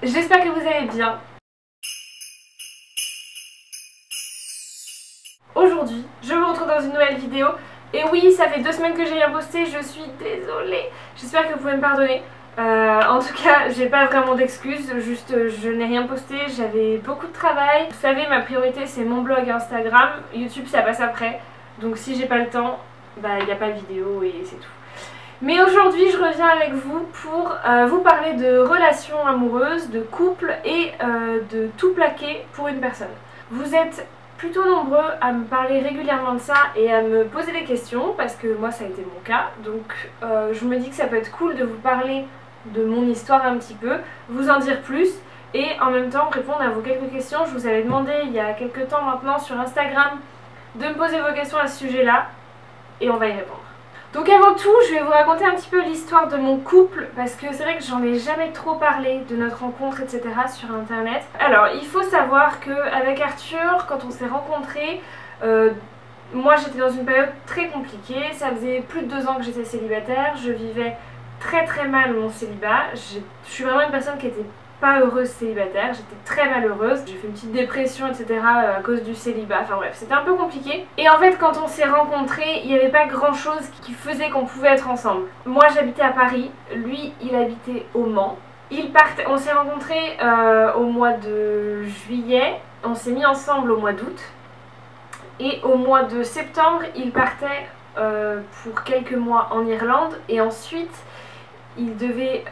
J'espère que vous allez bien. Aujourd'hui, je vous retrouve dans une nouvelle vidéo. Et oui, ça fait 2 semaines que j'ai rien posté, je suis désolée. J'espère que vous pouvez me pardonner. En tout cas, j'ai pas vraiment d'excuses, juste je n'ai rien posté, j'avais beaucoup de travail. Vous savez, ma priorité c'est mon blog Instagram, YouTube ça passe après. Donc si j'ai pas le temps, bah il n'y a pas de vidéo et c'est tout. Mais aujourd'hui je reviens avec vous pour vous parler de relations amoureuses, de couple et de tout plaquer pour une personne. Vous êtes plutôt nombreux à me parler régulièrement de ça et à me poser des questions parce que moi ça a été mon cas. Donc je me dis que ça peut être cool de vous parler de mon histoire un petit peu, vous en dire plus et en même temps répondre à vos quelques questions. Je vous avais demandé il y a quelques temps maintenant sur Instagram de me poser vos questions à ce sujet là et on va y répondre. Donc avant tout, je vais vous raconter un petit peu l'histoire de mon couple parce que c'est vrai que j'en ai jamais trop parlé de notre rencontre etc. sur internet. Alors il faut savoir qu'avec Arthur, quand on s'est rencontrés, moi j'étais dans une période très compliquée, ça faisait plus de 2 ans que j'étais célibataire, je vivais très mal mon célibat, je suis vraiment une personne qui était pas heureuse célibataire, j'étais très malheureuse, j'ai fait une petite dépression etc. à cause du célibat, enfin bref c'était un peu compliqué. Et en fait quand on s'est rencontrés, il n'y avait pas grand chose qui faisait qu'on pouvait être ensemble. Moi j'habitais à Paris, lui il habitait au Mans. On s'est rencontrés au mois de juillet, on s'est mis ensemble au mois d'août. Et au mois de septembre il partait pour quelques mois en Irlande et ensuite il devait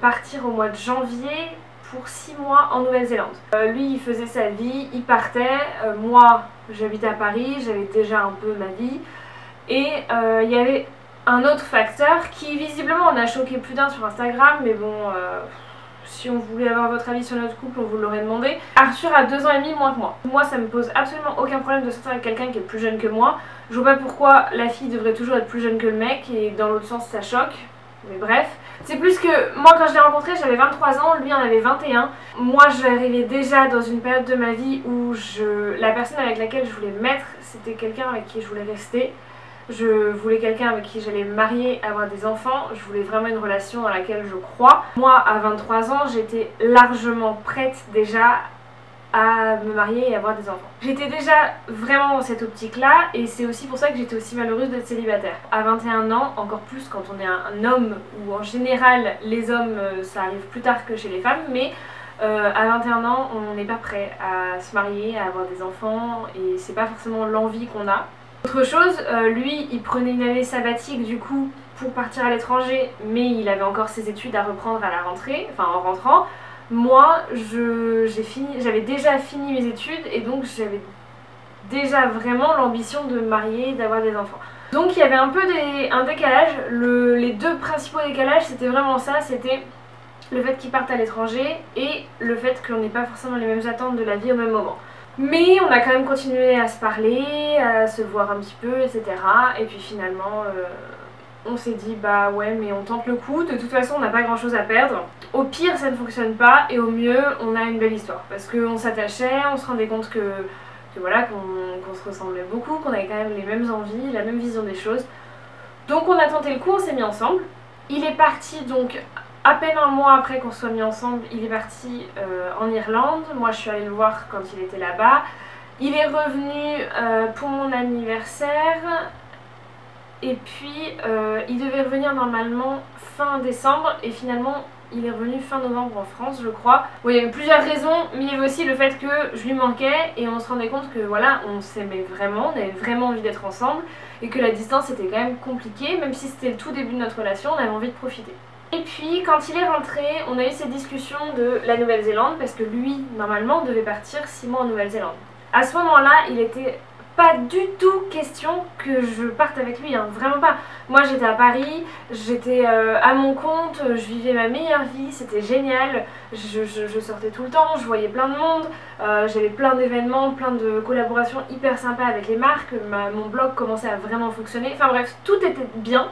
partir au mois de janvier pour 6 mois en Nouvelle-Zélande. Lui il faisait sa vie, il partait, moi j'habitais à Paris, j'avais déjà un peu ma vie et il y avait un autre facteur qui visiblement en a choqué plus d'un sur Instagram, mais bon si on voulait avoir votre avis sur notre couple on vous l'aurait demandé. Arthur a 2 ans et demi moins que moi. Moi ça me pose absolument aucun problème de sortir avec quelqu'un qui est plus jeune que moi. Je vois pas pourquoi la fille devrait toujours être plus jeune que le mec et dans l'autre sens ça choque. Mais bref, c'est plus que moi quand je l'ai rencontré j'avais 23 ans, lui en avait 21. Moi j'arrivais déjà dans une période de ma vie où la personne avec laquelle je voulais me mettre, c'était quelqu'un avec qui je voulais rester. Je voulais quelqu'un avec qui j'allais me marier, avoir des enfants. Je voulais vraiment une relation dans laquelle je crois. Moi à 23 ans j'étais largement prête déjà à me marier et avoir des enfants. J'étais déjà vraiment dans cette optique là et c'est aussi pour ça que j'étais aussi malheureuse d'être célibataire. À 21 ans, encore plus quand on est un homme ou en général les hommes ça arrive plus tard que chez les femmes, mais à 21 ans on n'est pas prêt à se marier, à avoir des enfants et c'est pas forcément l'envie qu'on a. Autre chose, lui il prenait une année sabbatique du coup pour partir à l'étranger mais il avait encore ses études à reprendre à la rentrée, enfin en rentrant. Moi j'avais déjà fini mes études et donc j'avais déjà vraiment l'ambition de me marier et d'avoir des enfants. Donc il y avait un peu un décalage, les 2 principaux décalages c'était vraiment ça, c'était le fait qu'ils partent à l'étranger et le fait qu'on n'ait pas forcément les mêmes attentes de la vie au même moment. Mais on a quand même continué à se parler, à se voir un petit peu etc. Et puis finalement on s'est dit bah ouais mais on tente le coup, de toute façon on n'a pas grand chose à perdre. Au pire ça ne fonctionne pas et au mieux on a une belle histoire. Parce qu'on s'attachait, on se rendait compte que voilà qu'on se ressemblait beaucoup, qu'on avait quand même les mêmes envies, la même vision des choses. Donc on a tenté le coup, on s'est mis ensemble. Il est parti donc à peine un mois après qu'on soit mis ensemble, il est parti en Irlande. Moi je suis allée le voir quand il était là-bas. Il est revenu pour mon anniversaire. Et puis il devait revenir normalement fin décembre et finalement il est revenu fin novembre en France je crois. Bon, il y avait plusieurs raisons mais il y avait aussi le fait que je lui manquais et on se rendait compte que voilà on s'aimait vraiment, on avait vraiment envie d'être ensemble et que la distance était quand même compliquée, même si c'était le tout début de notre relation, on avait envie de profiter. Et puis quand il est rentré, on a eu cette discussion de la Nouvelle-Zélande parce que lui normalement devait partir 6 mois en Nouvelle-Zélande. À ce moment-là il était pas du tout question que je parte avec lui, hein, vraiment pas. Moi j'étais à Paris, j'étais à mon compte, je vivais ma meilleure vie, c'était génial, je sortais tout le temps, je voyais plein de monde, j'avais plein d'événements, plein de collaborations hyper sympas avec les marques, mon blog commençait à vraiment fonctionner, enfin bref, tout était bien,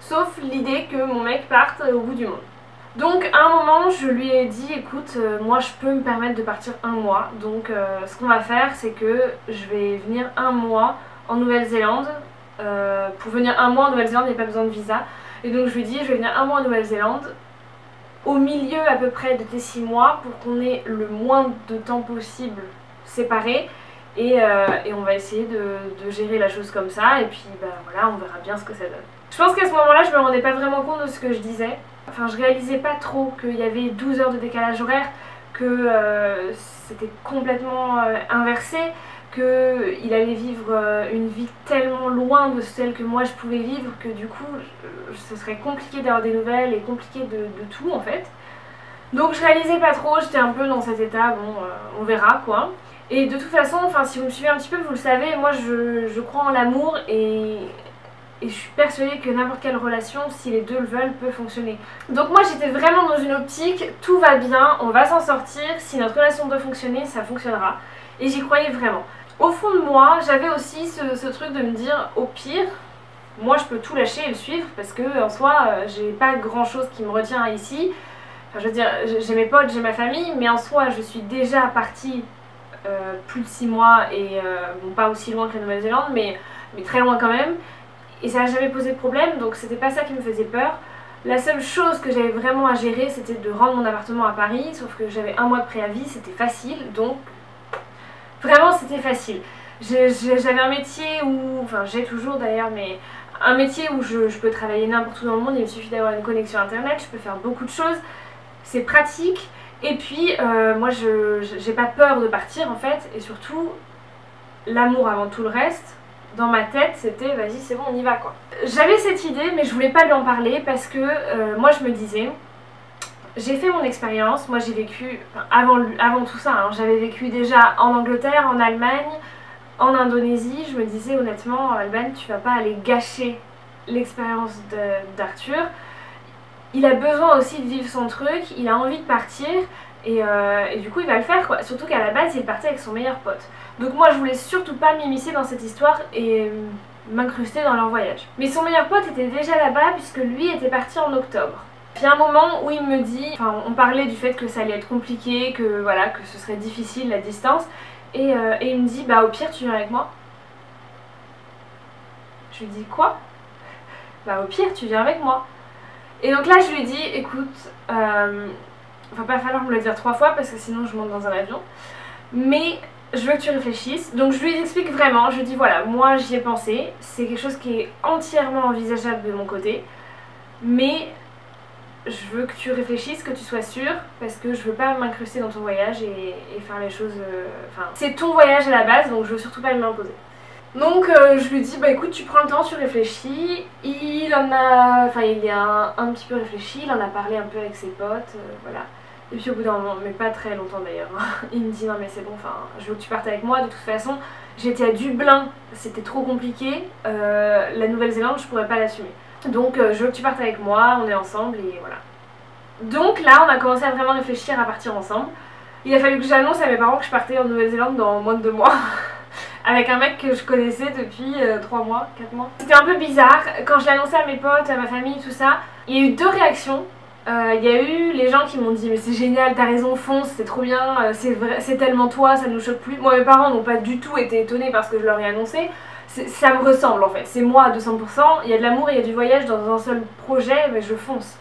sauf l'idée que mon mec parte au bout du monde. Donc à un moment je lui ai dit écoute moi je peux me permettre de partir 1 mois, donc ce qu'on va faire c'est que je vais venir 1 mois en Nouvelle-Zélande. Pour venir 1 mois en Nouvelle-Zélande il n'y a pas besoin de visa et donc je lui ai dit je vais venir 1 mois en Nouvelle-Zélande au milieu à peu près de tes 6 mois pour qu'on ait le moins de temps possible séparés. Et on va essayer de gérer la chose comme ça, et puis bah voilà, on verra bien ce que ça donne. Je pense qu'à ce moment-là, je me rendais pas vraiment compte de ce que je disais. Enfin, je réalisais pas trop qu'il y avait 12 heures de décalage horaire, que c'était complètement inversé, qu'il allait vivre une vie tellement loin de celle que moi je pouvais vivre, que du coup, ce serait compliqué d'avoir des nouvelles et compliqué de tout en fait. Donc je réalisais pas trop, j'étais un peu dans cet état, bon, on verra quoi. Et de toute façon, enfin, si vous me suivez un petit peu, vous le savez, moi je crois en l'amour et je suis persuadée que n'importe quelle relation, si les deux le veulent, peut fonctionner. Donc moi j'étais vraiment dans une optique, tout va bien, on va s'en sortir, si notre relation doit fonctionner, ça fonctionnera. Et j'y croyais vraiment. Au fond de moi, j'avais aussi ce truc de me dire, au pire, moi je peux tout lâcher et le suivre, parce que en soi, j'ai pas grand chose qui me retient ici. Enfin, je veux dire, j'ai mes potes, j'ai ma famille, mais en soi, je suis déjà partie plus de 6 mois et bon, pas aussi loin que la Nouvelle-Zélande, mais très loin quand même. Et ça n'a jamais posé de problème, donc c'était pas ça qui me faisait peur. La seule chose que j'avais vraiment à gérer, c'était de rendre mon appartement à Paris, sauf que j'avais 1 mois de préavis, c'était facile, donc vraiment c'était facile. J'avais un métier où, enfin j'ai toujours d'ailleurs, mais un métier où je peux travailler n'importe où dans le monde, il me suffit d'avoir une connexion internet, je peux faire beaucoup de choses, c'est pratique. Et puis moi j'ai pas peur de partir en fait, et surtout l'amour avant tout le reste. Dans ma tête c'était vas-y c'est bon on y va quoi. J'avais cette idée mais je voulais pas lui en parler parce que moi je me disais, j'ai fait mon expérience, moi j'ai vécu, avant tout ça, hein, j'avais vécu déjà en Angleterre, en Allemagne, en Indonésie. Je me disais honnêtement Alban, tu vas pas aller gâcher l'expérience d'Arthur. Il a besoin aussi de vivre son truc, il a envie de partir et du coup il va le faire quoi. Surtout qu'à la base il partait avec son meilleur pote. Donc moi je voulais surtout pas m'immiscer dans cette histoire et m'incruster dans leur voyage. Mais son meilleur pote était déjà là-bas puisque lui était parti en octobre. Puis il y a un moment où il me dit, enfin on parlait du fait que ça allait être compliqué, que voilà, que ce serait difficile la distance, et il me dit bah au pire tu viens avec moi. Je lui dis quoi? Bah au pire tu viens avec moi. Et donc là je lui dis écoute, va pas falloir me le dire 3 fois parce que sinon je monte dans un avion, mais je veux que tu réfléchisses. Donc je lui explique vraiment, je lui dis voilà, moi j'y ai pensé, c'est quelque chose qui est entièrement envisageable de mon côté, mais je veux que tu réfléchisses, que tu sois sûre, parce que je veux pas m'incruster dans ton voyage et faire les choses... Enfin, c'est ton voyage à la base, donc je veux surtout pas m'imposer. Donc je lui dis bah écoute tu prends le temps, tu réfléchis. Il en a, enfin il y a un petit peu réfléchi, il en a parlé un peu avec ses potes, voilà. Et puis au bout d'un moment, mais pas très longtemps d'ailleurs, il me dit non mais c'est bon, enfin je veux que tu partes avec moi, de toute façon j'étais à Dublin, c'était trop compliqué, la Nouvelle-Zélande je pourrais pas l'assumer. Donc je veux que tu partes avec moi, on est ensemble et voilà. Donc là on a commencé à vraiment réfléchir à partir ensemble. Il a fallu que j'annonce à mes parents que je partais en Nouvelle-Zélande dans moins de 2 mois. Avec un mec que je connaissais depuis 3 mois, 4 mois. C'était un peu bizarre, quand je l'ai annoncé à mes potes, à ma famille, tout ça, il y a eu 2 réactions. Il y a eu les gens qui m'ont dit mais c'est génial, t'as raison, fonce, c'est trop bien, c'est tellement toi, ça nous choque plus. Moi mes parents n'ont pas du tout été étonnés parce que je leur ai annoncé. Ça me ressemble en fait, c'est moi à 200%, il y a de l'amour, il y a du voyage dans un seul projet, mais je fonce.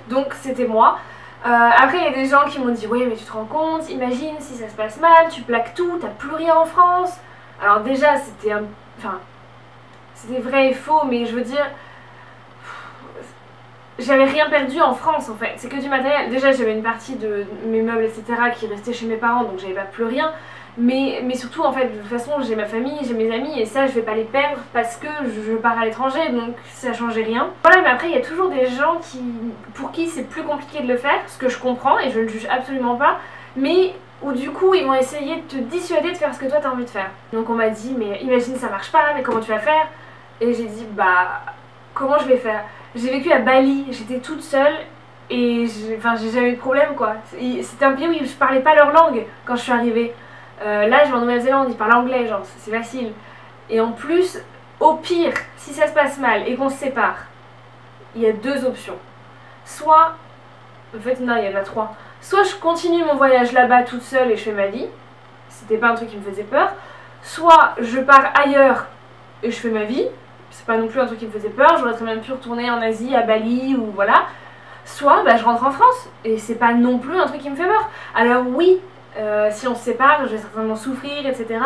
Donc c'était moi. Après il y a des gens qui m'ont dit ouais mais tu te rends compte, imagine si ça se passe mal, tu plaques tout, t'as plus rien en France. Alors déjà c'était c'était vrai et faux, mais je veux dire j'avais rien perdu en France en fait, c'est que du matériel. Déjà j'avais une partie de mes meubles etc qui restait chez mes parents, donc j'avais pas plus rien. Mais surtout en fait de toute façon j'ai ma famille, j'ai mes amis et ça je vais pas les perdre parce que je pars à l'étranger, donc ça changeait rien. Voilà, mais après il y a toujours des gens pour qui c'est plus compliqué de le faire, ce que je comprends et je ne juge absolument pas, mais où du coup ils vont essayer de te dissuader de faire ce que toi t'as envie de faire. Donc on m'a dit mais imagine ça marche pas, mais comment tu vas faire? Et j'ai dit bah comment je vais faire? J'ai vécu à Bali, j'étais toute seule et j'ai jamais eu de problème quoi. C'était un pays où je parlais pas leur langue quand je suis arrivée. Là je vais en Nouvelle-Zélande, ils parlent anglais, genre c'est facile. Et en plus, au pire, si ça se passe mal et qu'on se sépare, il y a 2 options. Soit, en fait non il y en a 3. Soit je continue mon voyage là-bas toute seule et je fais ma vie, c'était pas un truc qui me faisait peur. Soit je pars ailleurs et je fais ma vie, c'est pas non plus un truc qui me faisait peur, j'aurais très bien pu retourner en Asie, à Bali ou voilà. soit bah, je rentre en France et c'est pas non plus un truc qui me fait peur. Alors oui, si on se sépare, je vais certainement souffrir, etc.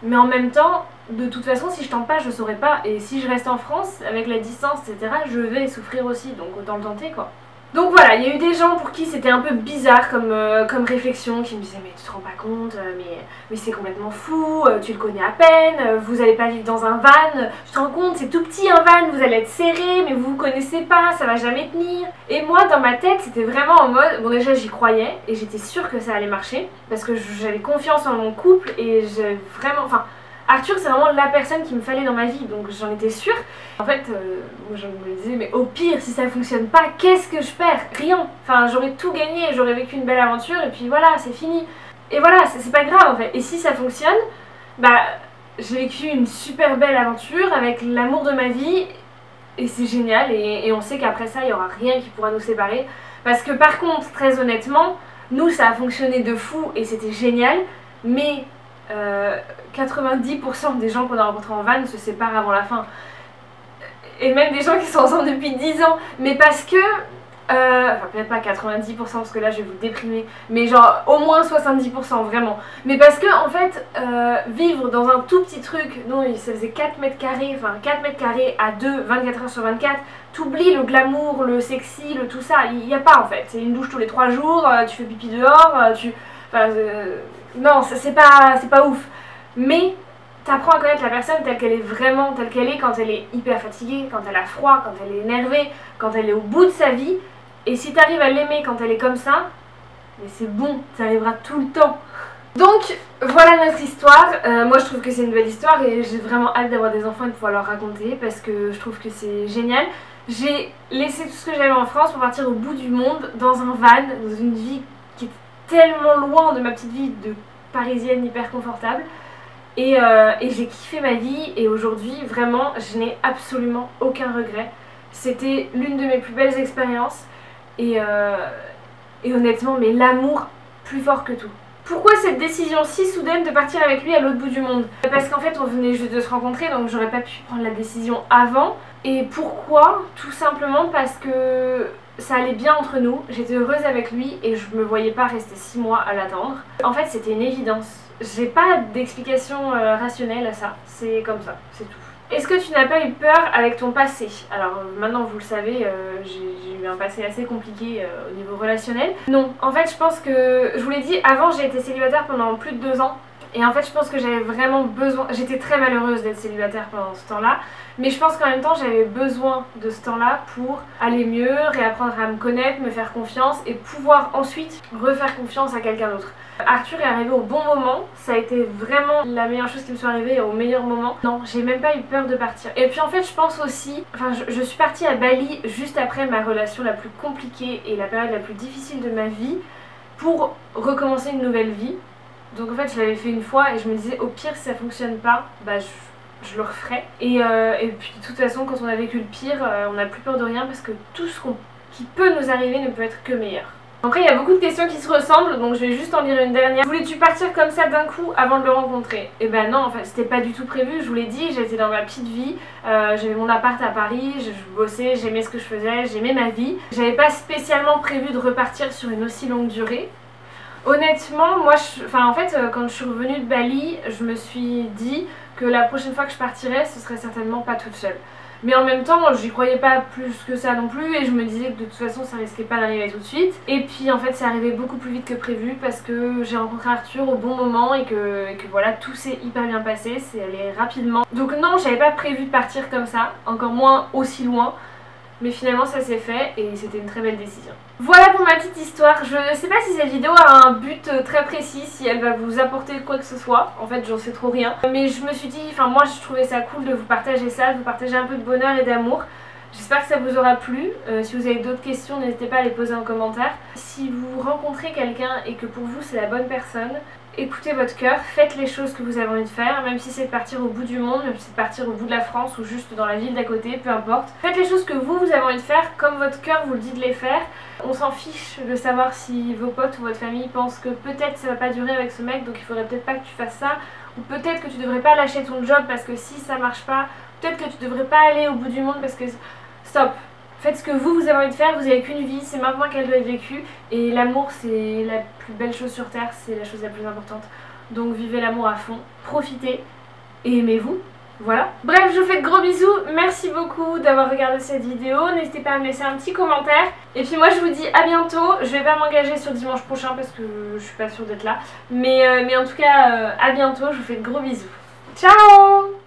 Mais en même temps, de toute façon, si je tente pas, je saurais pas. Et si je reste en France, avec la distance, etc., je vais souffrir aussi. Donc autant le tenter, quoi. Donc voilà, il y a eu des gens pour qui c'était un peu bizarre comme réflexion, qui me disaient mais tu te rends pas compte, mais c'est complètement fou, tu le connais à peine, vous allez pas vivre dans un van, tu te rends compte, c'est tout petit un van, vous allez être serré, mais vous vous connaissez pas, ça va jamais tenir. Et moi dans ma tête c'était vraiment en mode, bon déjà j'y croyais et j'étais sûre que ça allait marcher, parce que j'avais confiance en mon couple et j'ai vraiment, enfin... Arthur c'est vraiment la personne qu'il me fallait dans ma vie, donc j'en étais sûre. En fait, moi je me disais mais au pire si ça fonctionne pas, qu'est-ce que je perds? Rien. Enfin j'aurais tout gagné, j'aurais vécu une belle aventure et puis voilà, c'est fini. Et voilà, c'est pas grave en fait. Et si ça fonctionne, bah j'ai vécu une super belle aventure avec l'amour de ma vie et c'est génial et on sait qu'après ça il y aura rien qui pourra nous séparer. Parce que par contre, très honnêtement, nous ça a fonctionné de fou et c'était génial, mais 90% des gens qu'on a rencontrés en van se séparent avant la fin. Et même des gens qui sont ensemble depuis 10 ans. Mais parce que... enfin peut-être pas 90% parce que là je vais vous déprimer. Mais genre au moins 70% vraiment. Mais parce que en fait vivre dans un tout petit truc, non ça faisait 4 mètres carrés, enfin 4 mètres carrés à 2, 24 heures sur 24. T'oublies le glamour, le sexy, le tout ça. Il n'y a pas en fait. C'est une douche tous les 3 jours, tu fais pipi dehors, Enfin, non, c'est pas ouf. Mais t'apprends à connaître la personne telle qu'elle est vraiment, telle qu'elle est quand elle est hyper fatiguée, quand elle a froid, quand elle est énervée, quand elle est au bout de sa vie. Et si t'arrives à l'aimer quand elle est comme ça, mais c'est bon, ça arrivera tout le temps. Donc voilà notre histoire. Moi je trouve que c'est une belle histoire et j'ai vraiment hâte d'avoir des enfants et de pouvoir leur raconter parce que je trouve que c'est génial. J'ai laissé tout ce que j'avais en France pour partir au bout du monde dans un van, dans une vie qui est tellement loin de ma petite vie de parisienne hyper confortable et j'ai kiffé ma vie et aujourd'hui vraiment je n'ai absolument aucun regret. C'était l'une de mes plus belles expériences et honnêtement mais l'amour plus fort que tout. Pourquoi cette décision si soudaine de partir avec lui à l'autre bout du monde? Parce qu'en fait on venait juste de se rencontrer donc j'aurais pas pu prendre la décision avant. Et pourquoi? Tout simplement parce que ça allait bien entre nous, j'étais heureuse avec lui et je me voyais pas rester 6 mois à l'attendre. En fait c'était une évidence, j'ai pas d'explication rationnelle à ça, c'est comme ça, c'est tout. Est-ce que tu n'as pas eu peur avec ton passé? Alors maintenant vous le savez, j'ai eu un passé assez compliqué au niveau relationnel. Non, en fait je pense que, je vous l'ai dit, avant j'ai été célibataire pendant plus de 2 ans. Et en fait je pense que j'avais vraiment besoin, j'étais très malheureuse d'être célibataire pendant ce temps-là. Mais je pense qu'en même temps j'avais besoin de ce temps-là pour aller mieux, réapprendre à me connaître, me faire confiance et pouvoir ensuite refaire confiance à quelqu'un d'autre. Arthur est arrivé au bon moment, ça a été vraiment la meilleure chose qui me soit arrivée au meilleur moment. Non, j'ai même pas eu peur de partir. Et puis en fait je pense aussi, enfin je suis partie à Bali juste après ma relation la plus compliquée et la période la plus difficile de ma vie pour recommencer une nouvelle vie. Donc en fait je l'avais fait une fois et je me disais au pire si ça fonctionne pas, bah je le referai. Et puis de toute façon quand on a vécu le pire, on n'a plus peur de rien parce que tout ce qui peut nous arriver ne peut être que meilleur. Après il y a beaucoup de questions qui se ressemblent donc je vais juste en lire une dernière. Voulais-tu partir comme ça d'un coup avant de le rencontrer? Et ben non, en fait c'était pas du tout prévu, je vous l'ai dit, j'étais dans ma petite vie, j'avais mon appart à Paris, je bossais, j'aimais ce que je faisais, j'aimais ma vie. J'avais pas spécialement prévu de repartir sur une aussi longue durée. Honnêtement, moi, en fait, quand je suis revenue de Bali, je me suis dit que la prochaine fois que je partirais, ce serait certainement pas toute seule. Mais en même temps, j'y croyais pas plus que ça non plus et je me disais que de toute façon, ça risquait pas d'arriver tout de suite. Et puis en fait, c'est arrivé beaucoup plus vite que prévu parce que j'ai rencontré Arthur au bon moment et que voilà, tout s'est hyper bien passé, c'est allé rapidement. Donc non, j'avais pas prévu de partir comme ça, encore moins aussi loin. Mais finalement ça s'est fait et c'était une très belle décision. Voilà pour ma petite histoire. Je ne sais pas si cette vidéo a un but très précis, si elle va vous apporter quoi que ce soit. En fait j'en sais trop rien. Mais je me suis dit, enfin moi je trouvais ça cool de vous partager ça, de vous partager un peu de bonheur et d'amour. J'espère que ça vous aura plu. Si vous avez d'autres questions, n'hésitez pas à les poser en commentaire. Si vous rencontrez quelqu'un et que pour vous c'est la bonne personne, écoutez votre cœur, faites les choses que vous avez envie de faire, même si c'est de partir au bout du monde, même si c'est de partir au bout de la France ou juste dans la ville d'à côté, peu importe. Faites les choses que vous avez envie de faire, comme votre cœur vous le dit de les faire. On s'en fiche de savoir si vos potes ou votre famille pensent que peut-être ça va pas durer avec ce mec, donc il faudrait peut-être pas que tu fasses ça, ou peut-être que tu devrais pas lâcher ton job parce que si ça marche pas, peut-être que tu devrais pas aller au bout du monde parce que... Stop! Faites ce que vous avez envie de faire, vous avez qu'une vie, c'est maintenant qu'elle doit être vécue. Et l'amour, c'est la plus belle chose sur Terre, c'est la chose la plus importante. Donc vivez l'amour à fond, profitez et aimez-vous. Voilà. Bref, je vous fais de gros bisous. Merci beaucoup d'avoir regardé cette vidéo. N'hésitez pas à me laisser un petit commentaire. Et puis moi, je vous dis à bientôt. Je vais pas m'engager sur dimanche prochain parce que je suis pas sûre d'être là. Mais en tout cas, à bientôt. Je vous fais de gros bisous. Ciao!